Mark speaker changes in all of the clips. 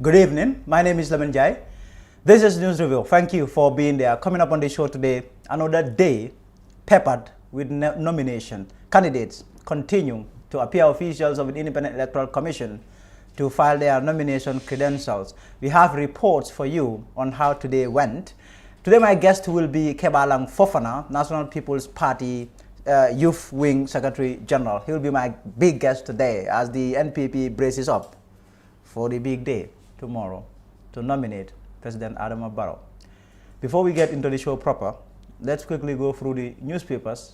Speaker 1: Good evening. My name is Laman Jai. This is News Review. Thank you for being there. Coming up on the show today, another day peppered with nomination. Candidates continue to appear officials of the Independent Electoral Commission to file their nomination credentials. We have reports for you on how today went. Today my guest will be Kebba Fofana, National People's Party Youth Wing Secretary General. He will be my big guest today as the NPP braces up for the big day tomorrow to nominate President Adama Barrow. Before we get into the show proper, let's quickly go through the newspapers,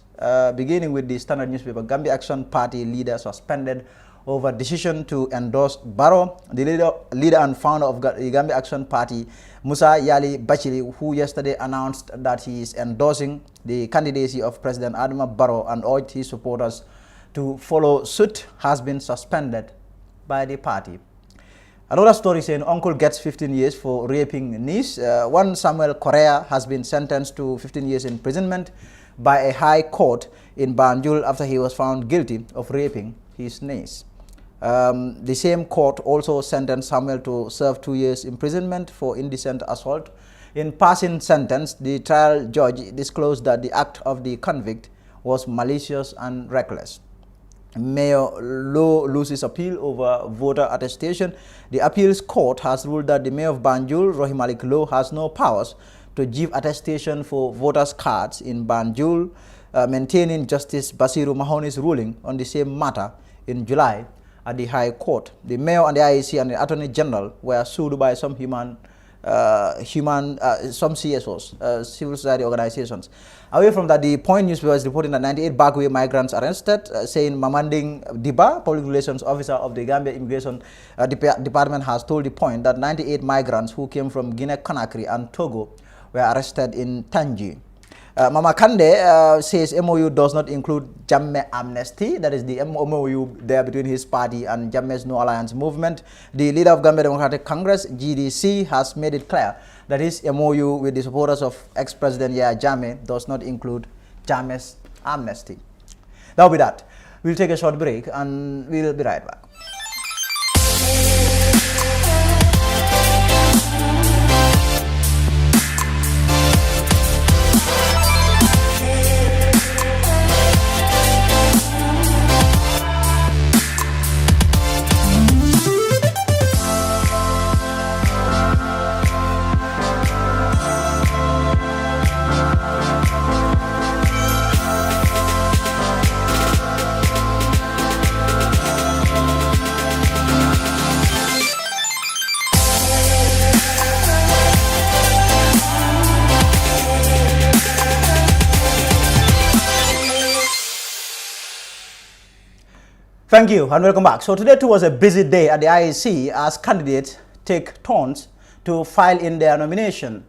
Speaker 1: beginning with the Standard newspaper. Gambia Action Party leader suspended over decision to endorse Barrow. The leader and founder of the Gambia Action Party, Musa Yali Bachili, who yesterday announced that he is endorsing the candidacy of President Adama Barrow and urged his supporters to follow suit, has been suspended by the party. Another story saying uncle gets 15 years for raping niece. One Samuel Correa has been sentenced to 15 years imprisonment by a high court in Banjul after he was found guilty of raping his niece. The same court also sentenced Samuel to serve 2 years imprisonment for indecent assault. In passing sentence, the trial judge disclosed that the act of the convict was malicious and reckless. Mayor Low loses appeal over voter attestation. The appeals court has ruled that the mayor of Banjul, Rohim Malik Low, has no powers to give attestation for voters' cards in Banjul, maintaining Justice Basiru Mahoney's ruling on the same matter in July at the High Court. The mayor and the IEC and the Attorney General were sued by some some CSOs, civil society organizations. Away from that, the Point newspaper is reporting that 98 Bagwe migrants arrested, saying Mamanding Diba, public relations officer of the Gambia Immigration Department, has told the Point that 98 migrants who came from Guinea-Conakry and Togo were arrested in Tangi. Mama Kande says MOU does not include Jammeh Amnesty, that is the MOU there between his party and Jammeh's No Alliance movement. The leader of Gambia Democratic Congress, GDC, has made it clear that his MOU with the supporters of ex-President Yahya Jammeh does not include Jammeh's amnesty. That will be that. We'll take a short break and we'll be right back. Thank you and welcome back. So today too was a busy day at the IEC as candidates take turns to file in their nomination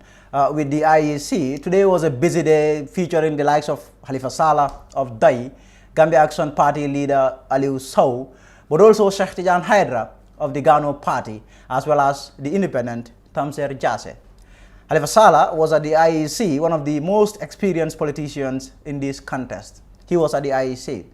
Speaker 1: with the IEC. Today was a busy day featuring the likes of Halifa Sallah of DAI, Gambia Action Party leader Aliou Sow, but also Sheikh Tijan Haidara of the Gano Party, as well as the independent Tamser Jase. Halifa Sallah was at the IEC, one of the most experienced politicians in this contest. He was at the IEC.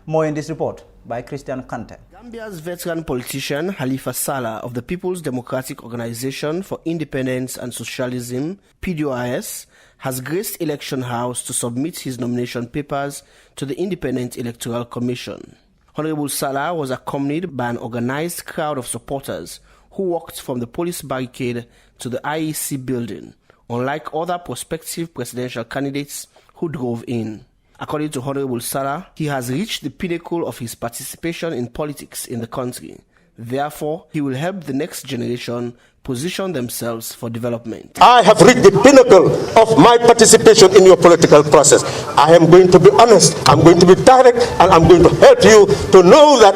Speaker 1: More in this report by Christian Kante.
Speaker 2: Gambia's veteran politician Halifa Sallah of the People's Democratic Organization for Independence and Socialism, PDOIS, has graced Election House to submit his nomination papers to the Independent Electoral Commission. Honorable Sallah was accompanied by an organized crowd of supporters who walked from the police barricade to the IEC building, unlike other prospective presidential candidates who drove in. According to Honorable Sallah, he has reached the pinnacle of his participation in politics in the country. Therefore, he will help the next generation position themselves for development.
Speaker 3: I have reached the pinnacle of my participation in your political process. I am going to be honest, I'm going to be direct, and I'm going to help you to know that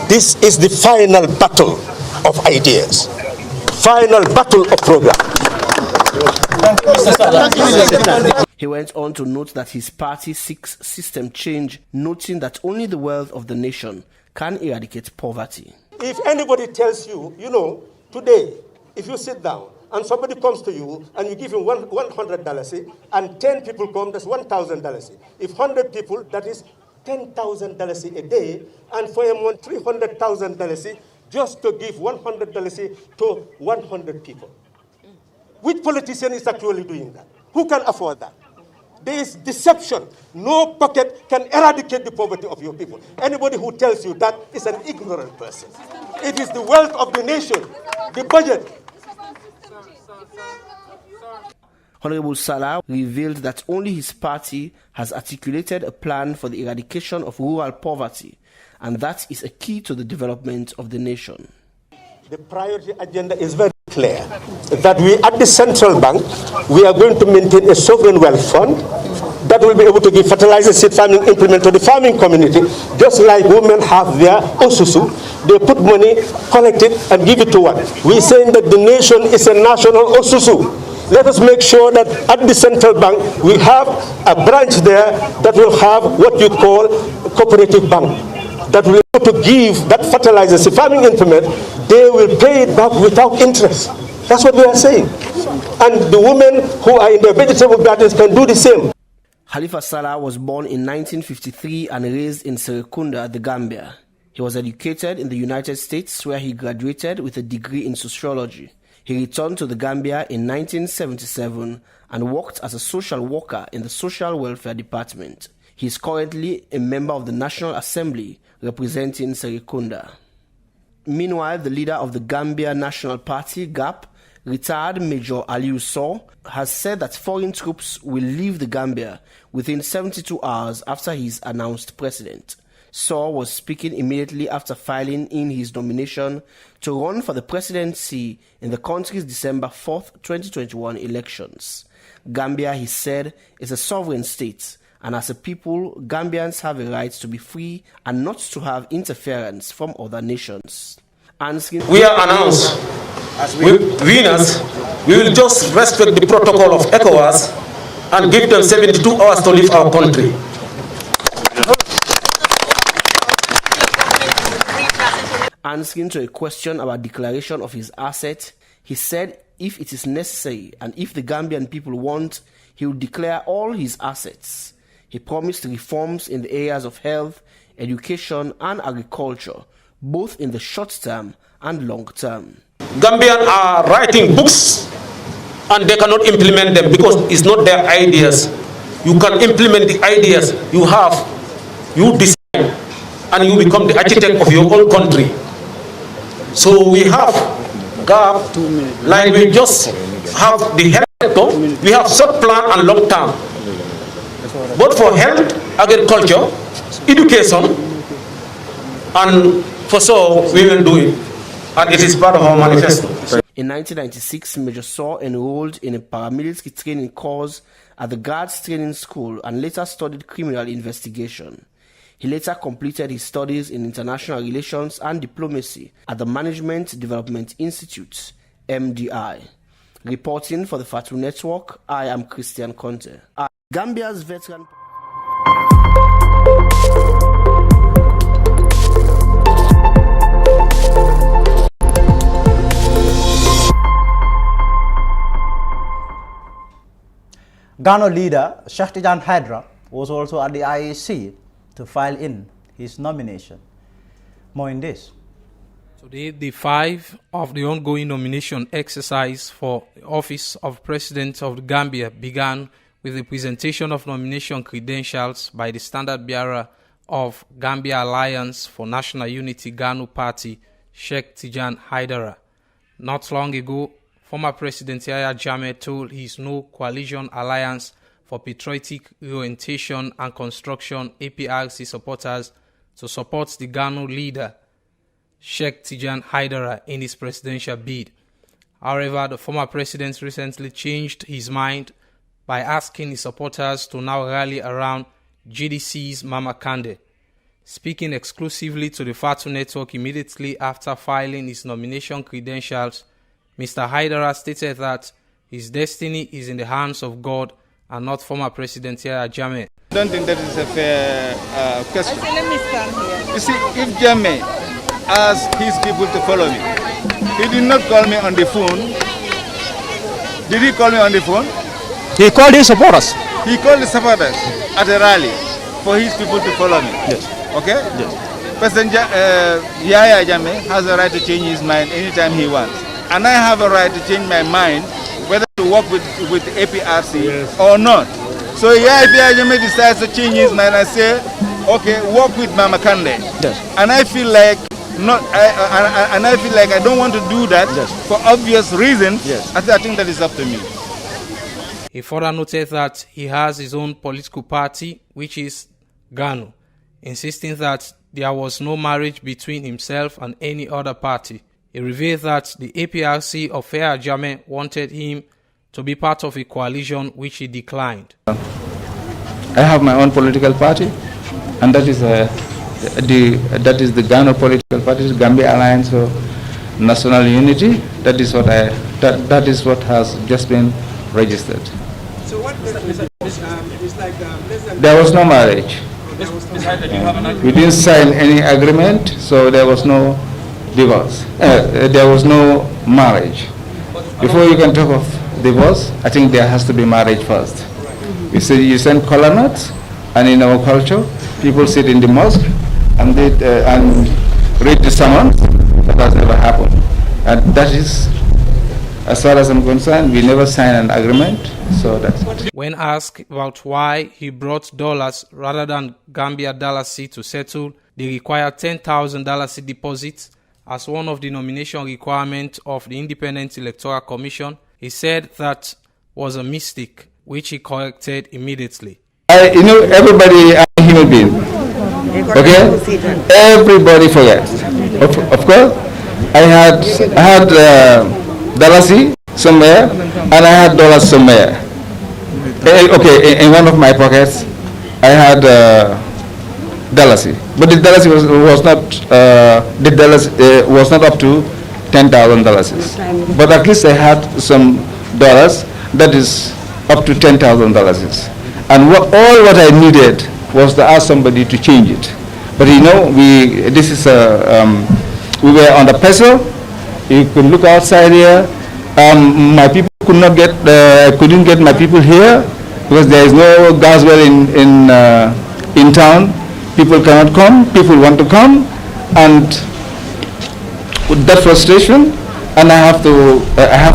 Speaker 3: this is the final battle of ideas, final battle of program.
Speaker 2: He went on to note that his party seeks system change, noting that only the wealth of the nation can eradicate poverty.
Speaker 3: If anybody tells you, today, if you sit down and somebody comes to you and you give him $100 and 10 people come, that's $1,000. If 100 people, that is $10,000 a day, and for him $300,000 just to give $100 to 100 people. Which politician is actually doing that? Who can afford that? There is deception. No pocket can eradicate the poverty of your people. Anybody who tells you that is an ignorant person. It is the wealth of the nation, the budget.
Speaker 2: Honorable Salah revealed that only his party has articulated a plan for the eradication of rural poverty, and that is a key to the development of the nation.
Speaker 3: The priority agenda is very clear, that we at the central bank, we are going to maintain a sovereign wealth fund that will be able to give fertilizer, seed farming implement to the farming community, just like women have their osusu. They put money, collect it, and give it to one. We're saying that the nation is a national osusu. Let us make sure that at the central bank, we have a branch there that will have what you call cooperative bank, that will be able to give that fertilizer, seed farming implement. They will pay it back without interest. That's what we are saying. And the women who are in their vegetable gardens can do the same.
Speaker 2: Halifa Sallah was born in 1953 and raised in Serekunda, the Gambia. He was educated in the United States, where he graduated with a degree in sociology. He returned to the Gambia in 1977 and worked as a social worker in the Social Welfare Department. He is currently a member of the National Assembly representing Serekunda. Meanwhile, the leader of the Gambia National Party, GAP, retired Major Aliou Sow, has said that foreign troops will leave the Gambia within 72 hours after he is announced president. Sow was speaking immediately after filing in his nomination to run for the presidency in the country's December 4th, 2021 elections. Gambia, he said, is a sovereign state, and as a people, Gambians have a right to be free and not to have interference from other nations.
Speaker 4: We are announced as winners. We will just respect the protocol of ECOWAS and give them 72 hours to leave our country.
Speaker 2: Answering to a question about declaration of his asset, he said if it is necessary and if the Gambian people want, he will declare all his assets. He promised reforms in the areas of health, education and agriculture, both in the short term and long term.
Speaker 4: Gambians are writing books and they cannot implement them because it's not their ideas. You can implement the ideas you have, you decide, and you become the architect of your own country. So we have gap, like we just have the health sector, we have short plan and long term. Both for health, agriculture, education, and for so we will do it. And it is part of our manifesto.
Speaker 2: In 1996, Major Sow enrolled in a paramilitary training course at the Guards Training School and later studied criminal investigation. He later completed his studies in international relations and diplomacy at the Management Development Institute, MDI. Reporting for the Fatu Network, I am Christian Conte. Gambia's veteran...
Speaker 1: Ghana leader Shahtijan Hydra was also at the IEC to file in his nomination. More in this.
Speaker 5: Today, day 5 of the ongoing nomination exercise for the office of President of the Gambia began with the presentation of nomination credentials by the standard bearer of Gambia Alliance for National Unity GANU Party, Sheikh Tijan Haidara. Not long ago, former President Yahya Jammeh told his No Coalition Alliance for Patriotic Reorientation and Construction APRC supporters to support the GANU leader, Sheikh Tijan Haidara, in his presidential bid. However, the former president recently changed his mind by asking his supporters to now rally around GDC's Mama Kande. Speaking exclusively to the Fatu Network immediately after filing his nomination credentials, Mr. Haidara stated that his destiny is in the hands of God and not former President Yahya Jammeh.
Speaker 6: I don't think that is a fair question. Let me stand here. You see, if Jammeh asked his people to follow me, he did not call me on the phone. Did he call me on the phone?
Speaker 7: He called his supporters.
Speaker 6: He called the supporters at a rally for his people to follow me.
Speaker 7: Yes.
Speaker 6: Okay?
Speaker 7: Yes.
Speaker 6: President Yahya Jammeh has a right to change his mind anytime he wants. And I have a right to change my mind whether to work with APRC or not. So Yahya Jammeh decides to change his mind and say, okay, work with Mama Kande.
Speaker 1: Yes.
Speaker 6: And I feel like I don't want to do that for obvious reasons. Yes. I think that is up to me.
Speaker 5: He further noted that he has his own political party, which is GANU, insisting that there was no marriage between himself and any other party. He revealed that the APRC of Yahya Jammeh wanted him to be part of a coalition, which he declined.
Speaker 8: I have my own political party, and that is the GANU political party, the Gambia Alliance for National Unity. That is what that is what has just been registered.
Speaker 9: So what
Speaker 8: there was no marriage. We didn't sign any agreement, so there was no divorce. There was no marriage. Before you can talk of divorce, I think there has to be marriage first. You send kola nuts, and in our culture, people sit in the mosque and read the sermons. That has never happened. And that is, as far as I'm concerned, we never signed an agreement, so that's it.
Speaker 5: When asked about why he brought dollars rather than Gambia Dalasi to settle the required $10,000 Dalasi deposit as one of the nomination requirements of the Independent Electoral Commission, he said that was a mistake, which he corrected immediately.
Speaker 8: Everybody are a human being. Okay? Everybody forgets. Of course, I had Dalasi somewhere, and I had dollars somewhere. Okay, in one of my pockets, I had Dalasi, but the Dalasi was not up to $10,000. But at least I had some dollars that is up to $10,000. And all what I needed was to ask somebody to change it. But we were on the peso. You could look outside here. My people couldn't get my people here because there is no gas well in town. People cannot come. People want to come, and with that frustration, and I have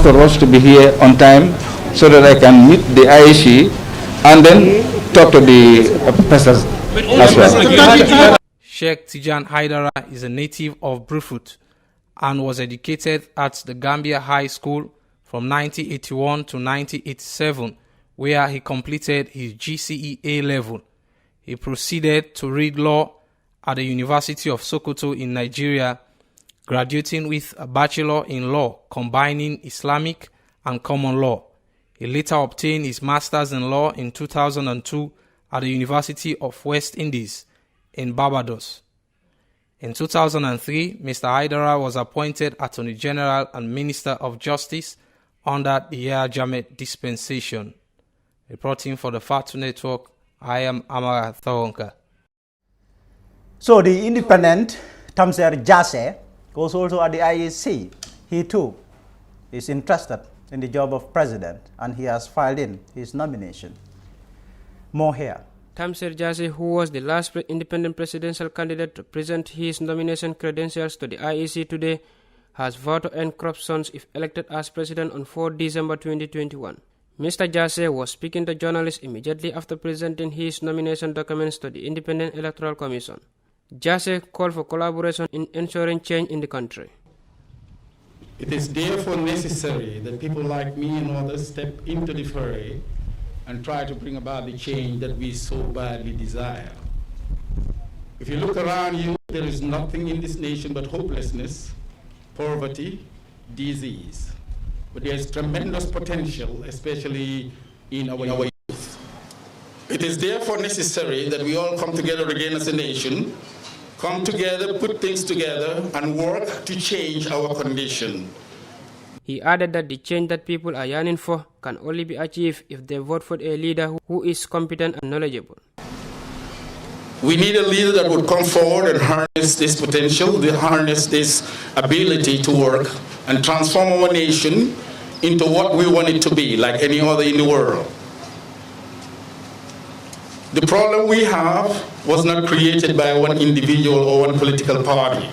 Speaker 8: to rush to be here on time so that I can meet the IEC and then talk to the pastors as well.
Speaker 5: Sheikh Tijan Haidara is a native of Brufut and was educated at the Gambia High School from 1981 to 1987, where he completed his GCE A level. He proceeded to read law at the University of Sokoto in Nigeria, graduating with a bachelor in law combining Islamic and common law. He later obtained his master's in law in 2002 at the University of West Indies in Barbados. In 2003, Mr. Haidara was appointed Attorney General and Minister of Justice under the Yahya Jammeh dispensation. Reporting for the Fatu Network, I am Amara Thoronka.
Speaker 1: So the independent Tamser Jase goes also at the IEC. He too is interested in the job of president, and he has filed in his nomination. More here.
Speaker 10: Tamser Jase, who was the last independent presidential candidate to present his nomination credentials to the IEC today, has vowed to end corruption if elected as president on 4 December 2021. Mr. Jase was speaking to journalists immediately after presenting his nomination documents to the Independent Electoral Commission. Jase called for collaboration in ensuring change in the country.
Speaker 11: It is therefore necessary that people like me and others step into the fray and try to bring about the change that we so badly desire. If you look around you, there is nothing in this nation but hopelessness, poverty, disease. But there is tremendous potential, especially in our youth. It is therefore necessary that we all come together again as a nation, come together, put things together, and work to change our condition.
Speaker 10: He added that the change that people are yearning for can only be achieved if they vote for a leader who is competent and knowledgeable.
Speaker 11: We need a leader that would come forward and harness this potential, harness this ability to work and transform our nation into what we want it to be, like any other in the world. The problem we have was not created by one individual or one political party.